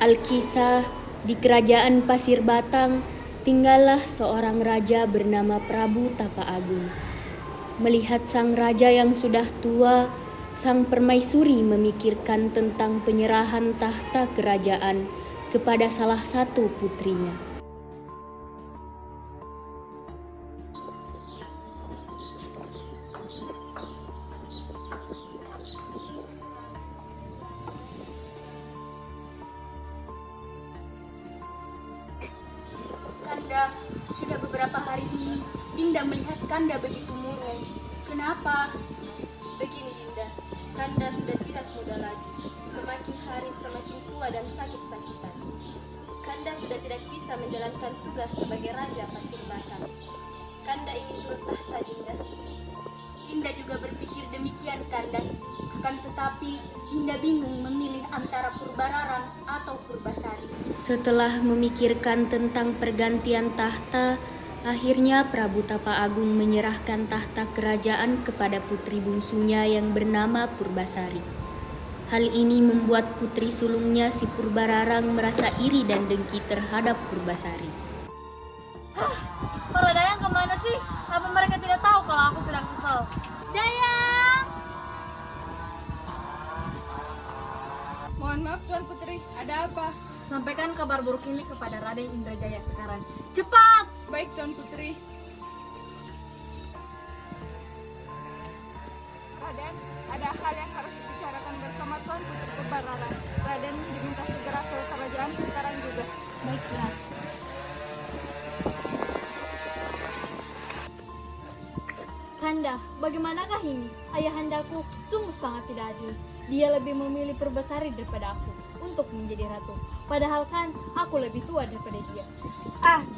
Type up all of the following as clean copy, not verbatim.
Alkisah, di kerajaan Pasir Batang, tinggallah seorang raja bernama Prabu Tapa Agung. Melihat sang raja yang sudah tua, sang permaisuri memikirkan tentang penyerahan tahta kerajaan kepada salah satu putrinya. Kanda, sudah beberapa hari ini Dinda melihat Kanda begitu murung. Kenapa? Begini Dinda, Kanda sudah tidak muda lagi. Semakin hari semakin tua dan sakit-sakitan. Kanda sudah tidak bisa menjalankan tugas sebagai Raja Pasir Batang. Kanda ingin turun tahta Dinda. Dinda juga berpikir demikian, Kanda. Akan tetapi Dinda bingung memilih antara Purbararang atau Purbasari. Setelah memikirkan tentang pergantian tahta, akhirnya Prabu Tapa Agung menyerahkan tahta kerajaan kepada putri bungsunya yang bernama Purbasari. Hal ini membuat putri sulungnya si Purbararang merasa iri dan dengki terhadap Purbasari. Para Dayang kemana sih? Apa mereka tidak tahu kalau aku sedang kesel? Dayang! Mohon maaf Tuan Putri, ada apa? Sampaikan kabar buruk ini kepada Raden Indrajaya sekarang. Cepat! Baik Tuan Putri. Raden, ada hal yang harus dibicarakan bersama Tuan Putri Purbararang. Raden diminta segera ke kerajaan sekarang juga. Baiklah. Kanda, bagaimanakah ini? Ayahandaku sungguh sangat tidak adil. Dia lebih memilih Purbasari daripada aku untuk menjadi ratu. Padahal kan aku lebih tua daripada dia.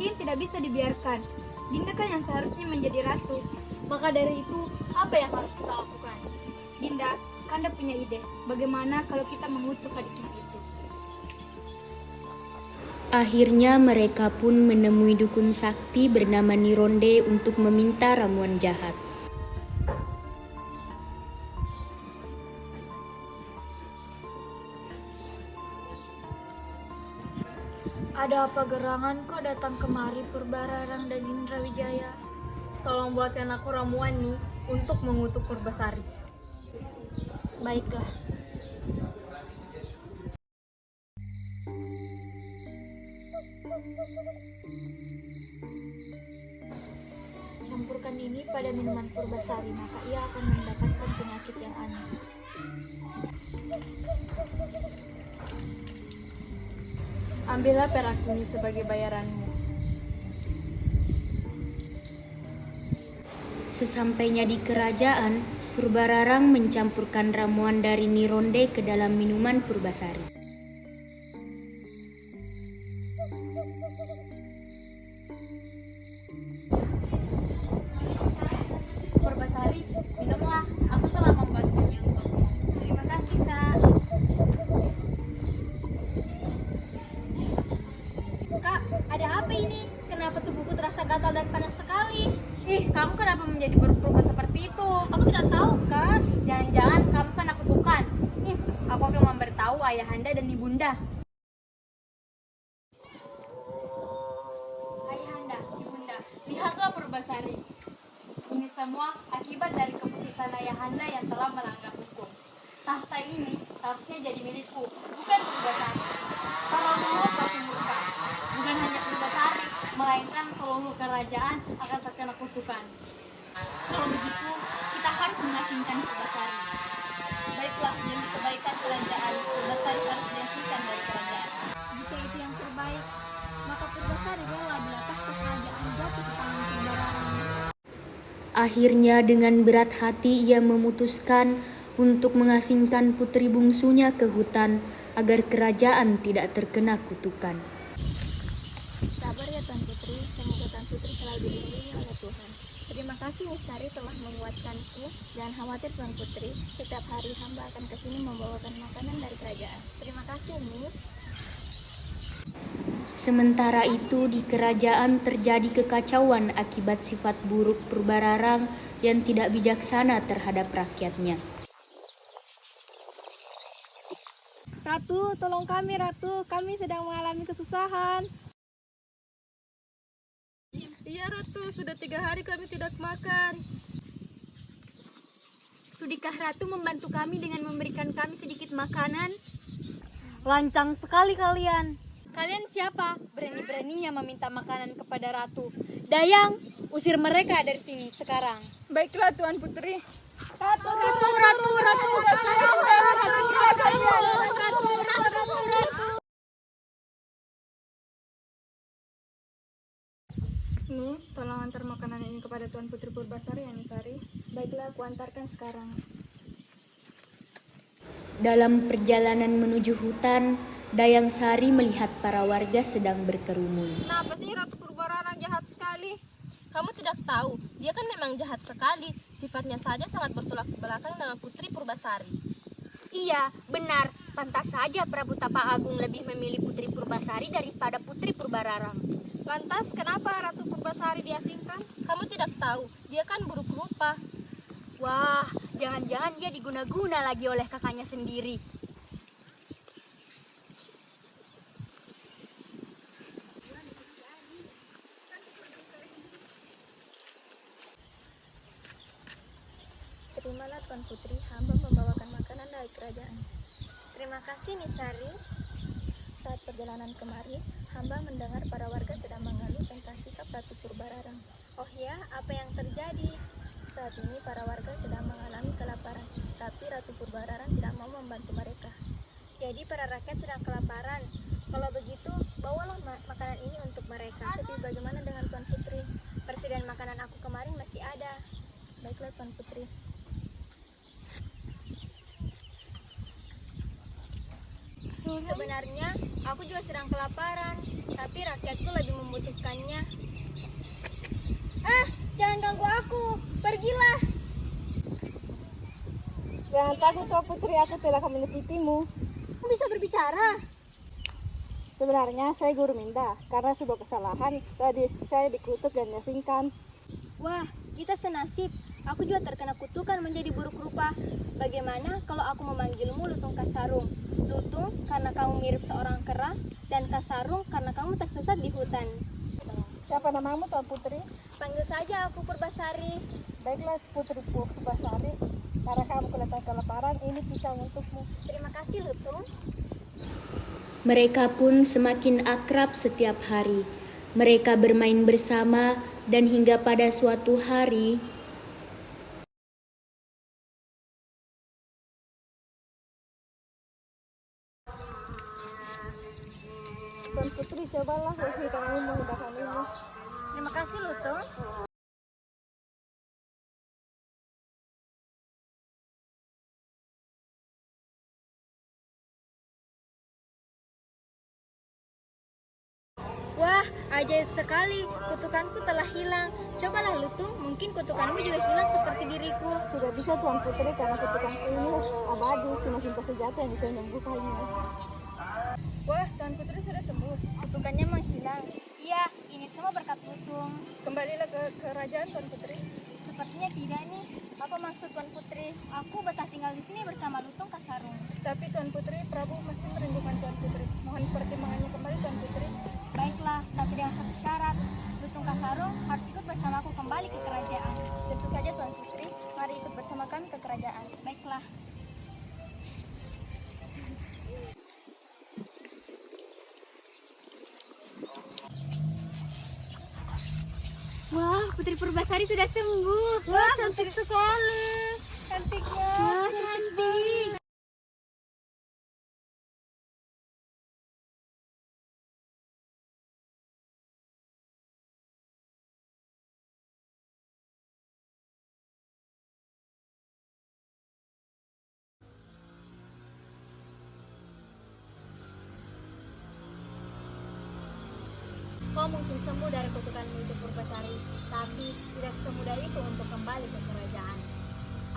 Ini tidak bisa dibiarkan. Dinda kan yang seharusnya menjadi ratu. Maka dari itu, apa yang harus kita lakukan? Dinda, Kanda punya ide. Bagaimana kalau kita mengutuk adiknya itu? Akhirnya mereka pun menemui dukun sakti bernama Nironde untuk meminta ramuan jahat. Ada apa gerangan kok datang kemari Purbararang dan Indrawijaya? Tolong buatkan aku ramuan nih untuk mengutuk Purbasari. Baiklah. Campurkan ini pada minuman Purbasari, maka ia akan mendapatkan penyakit yang aneh. Ambillah perak ini sebagai bayaranmu. Sesampainya di kerajaan, Purbararang mencampurkan ramuan dari Nironde ke dalam minuman Purbasari. Purbasari, minumlah. Aku telah membuatnya untukmu. Terima kasih, Kak. Kak, ada apa ini? Kenapa tubuhku terasa gatal dan panas sekali? Kamu kenapa menjadi berubah seperti itu? Aku tidak tahu, Kak. Jangan-jangan kamu kena kutukan. Aku akan memberitahu ayahanda dan ibunda. Ayahanda, ibunda, lihatlah Purbasari. Ini semua akibat dari keputusan ayahanda yang telah melanggar hukum. Tahta ini seharusnya jadi milikku, bukan Purbasari. Para leluhur pasti murka. Bukan hanya Purbasari, melainkan seluruh kerajaan akan terkena kutukan. Kalau begitu, kita harus mengasingkan Purbasari. Baiklah, demi kebaikan kerajaan, Purbasari harus diasingkan dari kerajaan. Jika itu yang terbaik, maka Purbasari rela bila tahta kerajaan jatuh ke tangan Purbararang. Akhirnya dengan berat hati ia memutuskan untuk mengasingkan putri bungsunya ke hutan agar kerajaan tidak terkena kutukan. Sabar ya Tuan Putri, semoga Tuan Putri selalu dilindungi oleh Tuhan. Terima kasih Wistari telah menguatkanku. Jangan khawatir Tuan Putri, setiap hari hamba akan ke sini membawakan makanan dari kerajaan. Terima kasih Umi. Sementara itu di kerajaan terjadi kekacauan akibat sifat buruk Purbararang yang tidak bijaksana terhadap rakyatnya. Ratu, tolong kami, Ratu. Kami sedang mengalami kesusahan. Iya Ratu, sudah 3 hari kami tidak makan. Sudikah Ratu membantu kami dengan memberikan kami sedikit makanan? Lancang sekali kalian. Kalian siapa? Berani-beraninya meminta makanan kepada Ratu. Dayang, usir mereka dari sini sekarang. Baiklah Tuan Putri. Ratu. Nih, tolong antar makanan ini kepada Tuan Putri Purbasari, Anisari. Baiklah, aku antarkan sekarang. Dalam perjalanan menuju hutan, Dayang Sari melihat para warga sedang berkerumun. Kenapa sih Ratu Purbararang jahat sekali? Kamu tidak tahu, dia kan memang jahat sekali. Sifatnya saja sangat bertolak belakang dengan Putri Purbasari. Iya, benar. Pantas saja Prabu Tapa Agung lebih memilih Putri Purbasari daripada Putri Purbararang. Lantas, kenapa Ratu Purbasari diasingkan? Kamu tidak tahu, dia kan buruk rupa. Wah, jangan-jangan dia diguna-guna lagi oleh kakaknya sendiri. Terimalah Tuan Putri, hamba membawakan makanan dari kerajaan. Terima kasih Nisari. Saat perjalanan kemari, hamba mendengar para warga sedang mengeluh tentang sikap Ratu Purbararang. Oh ya, apa yang terjadi? Saat ini para warga sedang mengalami kelaparan, tapi Ratu Purbararang tidak mau membantu mereka. Jadi para rakyat sedang kelaparan. Kalau begitu, bawalah makanan ini untuk mereka. Tapi bagaimana dengan Tuan Putri? Persediaan makanan aku kemarin masih ada. Baiklah Tuan Putri. Sebenarnya aku juga sedang kelaparan, tapi rakyatku lebih membutuhkannya. Jangan ganggu aku, pergilah. Jangan takut Tuan Putri, aku tidak akan menyakitimu. Kamu bisa berbicara. Sebenarnya saya Guru Minda, karena sebuah kesalahan tadi saya dikutuk dan diasingkan. Wah, kita senasib. Aku juga terkena kutukan menjadi buruk rupa. Bagaimana kalau aku memanggilmu Lutung Kasarung? Lutung karena kamu mirip seorang kera, dan Kasarung karena kamu tersesat di hutan. Siapa namamu Tuan Putri? Panggil saja aku Purbasari. Baiklah Putri Purbasari, karena kamu kelihatan kelaparan, ini pisang untukmu. Terima kasih Lutung. Mereka pun semakin akrab setiap hari. Mereka bermain bersama dan hingga pada suatu hari, Tuan Putri, cobalah usahakan ini menghidangkan ini. Terima kasih Lutung. Wah, ajaib sekali. Kutukanku telah hilang. Cobalah Lutung, mungkin kutukanmu juga hilang seperti diriku. Tidak bisa Tuan Putri, karena kutukan ini abadi, cuma cinta sejati yang bisa menyembuhkannya. Wah, Tuan Putri sudah sembuh. Kutukannya menghilang. Iya, ini semua berkat Lutung. Kembalilah ke kerajaan Tuan Putri. Sepertinya tidak nih. Apa maksud Tuan Putri? Aku betah tinggal di sini bersama Lutung Kasarung. Tapi Tuan Putri, Prabu masih merindukan Tuan Putri. Mohon pertimbangannya kembali Tuan Putri. Baiklah, tapi dengan satu syarat. Lutung Kasarung harus ikut bersamaku kembali ke kerajaan. Tentu saja Tuan Putri, mari ikut bersama kami ke kerajaan. Baiklah. Wah, Putri Purbasari sudah sembuh. Wah, cantik sekali. Cantiknya. Wah, cantik. Kau mungkin sembuh dari kutukanmu itu Purbasari, tapi tidak semudah itu untuk kembali ke kerajaan.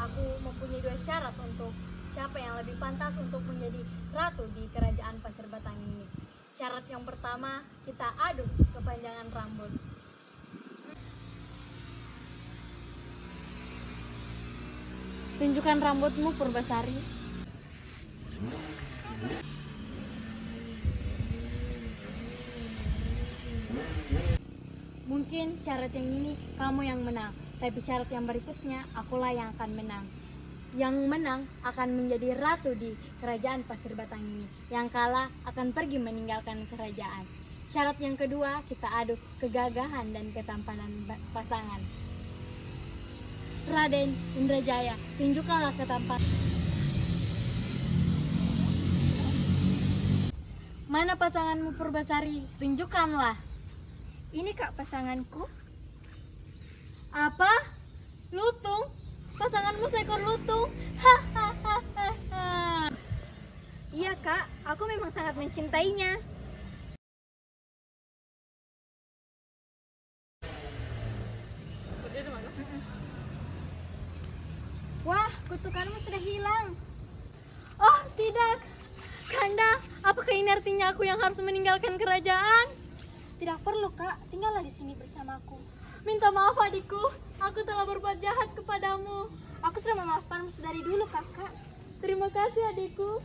Aku mempunyai 2 syarat untuk siapa yang lebih pantas untuk menjadi ratu di kerajaan Pasir Batang ini. Syarat yang pertama, kita adu kepanjangan rambut. Tunjukkan rambutmu Purbasari. Mungkin syarat yang ini kamu yang menang, tapi syarat yang berikutnya akulah yang akan menang. Yang menang akan menjadi ratu di kerajaan Pasir Batang ini. Yang kalah akan pergi meninggalkan kerajaan. Syarat yang kedua, kita adu kegagahan dan ketampanan pasangan. Raden Indrajaya, tunjukkanlah ketampanan. Mana pasanganmu Purbasari? Tunjukkanlah. Ini Kak pasanganku. Apa? Lutung? Pasanganmu seekor lutung? Hahaha. Iya Kak, aku memang sangat mencintainya. Wah, kutukanmu sudah hilang. Oh, tidak. Kanda, apakah ini artinya aku yang harus meninggalkan kerajaan? Tidak perlu Kak, tinggallah di sini bersamaku. Minta maaf adikku, aku telah berbuat jahat kepadamu. Aku sudah memaafkanmu sedari dulu Kakak. Terima kasih adikku.